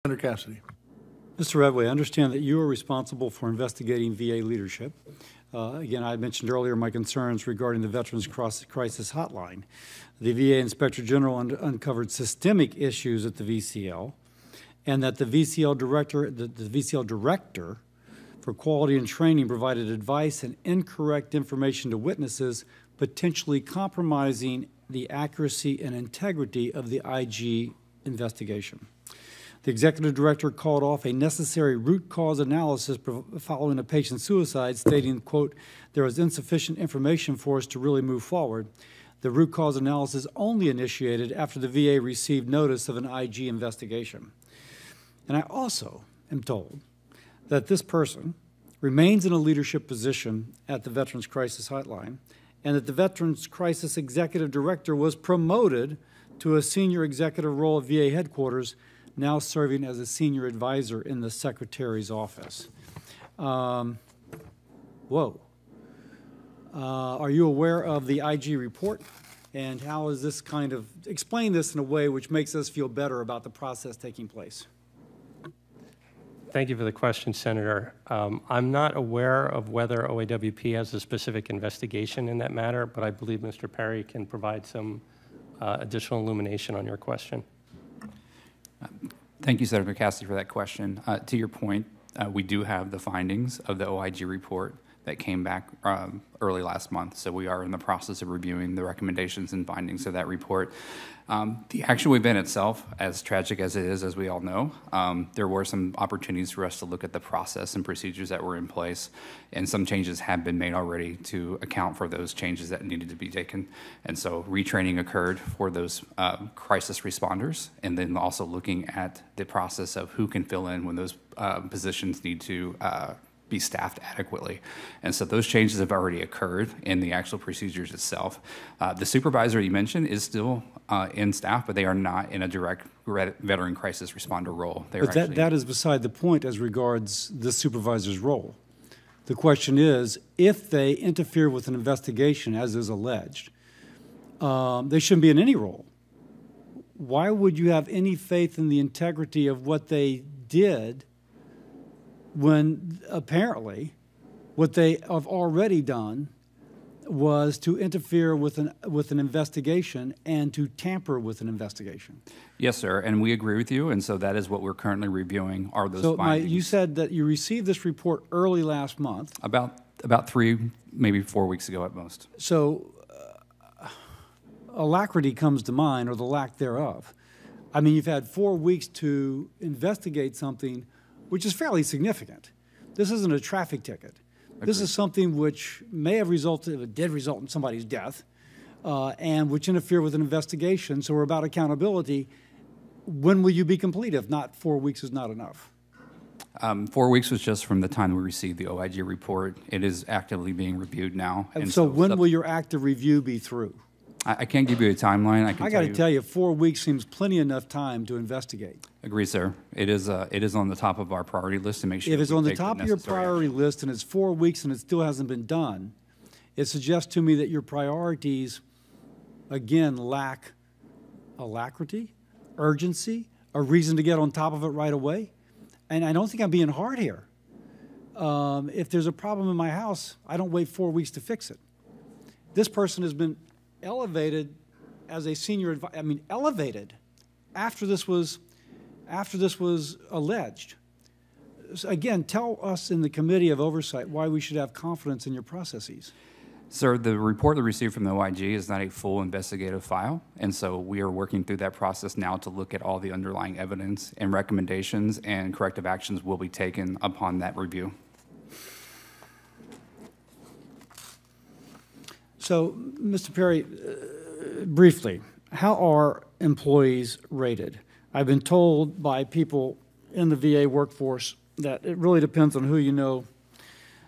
Senator Cassidy. Mr. Redway, I understand that you are responsible for investigating VA leadership. Again, I mentioned earlier my concerns regarding the Veterans Crisis Hotline. The VA Inspector General uncovered systemic issues at the VCL, and that the VCL director for quality and training provided advice and incorrect information to witnesses, potentially compromising the accuracy and integrity of the IG investigation. The executive director called off a necessary root cause analysis following a patient's suicide, stating, quote, "There is insufficient information for us to really move forward." The root cause analysis only initiated after the VA received notice of an IG investigation. And I also am told that this person remains in a leadership position at the Veterans Crisis Hotline, and that the Veterans Crisis Executive Director was promoted to a senior executive role at VA headquarters, now serving as a senior advisor in the Secretary's office. Whoa. Are you aware of the IG report? And how is this kind of, explain this in a way which makes us feel better about the process taking place? Thank you for the question, Senator. I'm not aware of whether OAWP has a specific investigation in that matter, but I believe Mr. Perry can provide some additional illumination on your question. Thank you, Senator Cassidy, for that question. To your point, we do have the findings of the OIG report that came back early last month. So we are in the process of reviewing the recommendations and findings of that report. The actual event itself, as tragic as it is, as we all know, there were some opportunities for us to look at the process and procedures that were in place, and some changes have been made already to account for those changes that needed to be taken. And so retraining occurred for those crisis responders, and then also looking at the process of who can fill in when those positions need to be staffed adequately. And so those changes have already occurred in the actual procedures itself. The supervisor you mentioned is still in staff, but they are not in a direct veteran crisis responder role. But that is beside the point as regards the supervisor's role. The question is, if they interfere with an investigation, as is alleged, they shouldn't be in any role. Why would you have any faith in the integrity of what they did when apparently what they have already done was to interfere with an investigation and to tamper with an investigation? Yes, sir, and we agree with you, and so that is what we're currently reviewing, are those findings. You said that you received this report early last month. About 3, maybe 4 weeks ago at most. So alacrity comes to mind, or the lack thereof. I mean, you've had 4 weeks to investigate something which is fairly significant. This isn't a traffic ticket. Agreed. This is something which may have resulted, it did result in somebody's death, and which interfere with an investigation. So we're about accountability. When will you be complete? If not, 4 weeks is not enough. 4 weeks was just from the time we received the OIG report. It is actively being reviewed now. And so when will your active review be through? I can't give you a timeline. I got to tell you, 4 weeks seems plenty enough time to investigate. Agree, sir. It is on the top of our priority list to make sure. If it's on the top of your priority list and it's 4 weeks and it still hasn't been done, it suggests to me that your priorities, again, lack alacrity, urgency, a reason to get on top of it right away. And I don't think I'm being hard here. If there's a problem in my house, I don't wait 4 weeks to fix it. This person has been elevated as a senior advisor. I mean, elevated after this was alleged. So again, tell us in the Committee of Oversight why we should have confidence in your processes. Sir, the report that we received from the OIG is not a full investigative file, and so we are working through that process now to look at all the underlying evidence, and recommendations and corrective actions will be taken upon that review. So, Mr. Perry, briefly, how are employees rated? I've been told by people in the VA workforce that it really depends on who you know.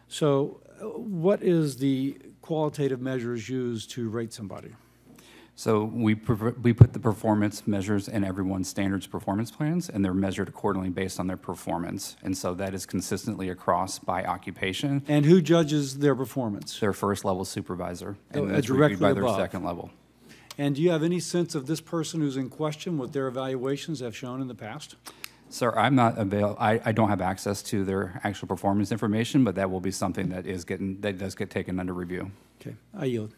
So what is the qualitative measures used to rate somebody? So we put the performance measures in everyone's standards performance plans, and they're measured accordingly based on their performance. And so that is consistently across by occupation. And who judges their performance? Their first level supervisor, and that's reviewed by their second level. And do you have any sense of this person who's in question, what their evaluations have shown in the past? Sir, I don't have access to their actual performance information, but that will be something that does get taken under review. Okay, I yield.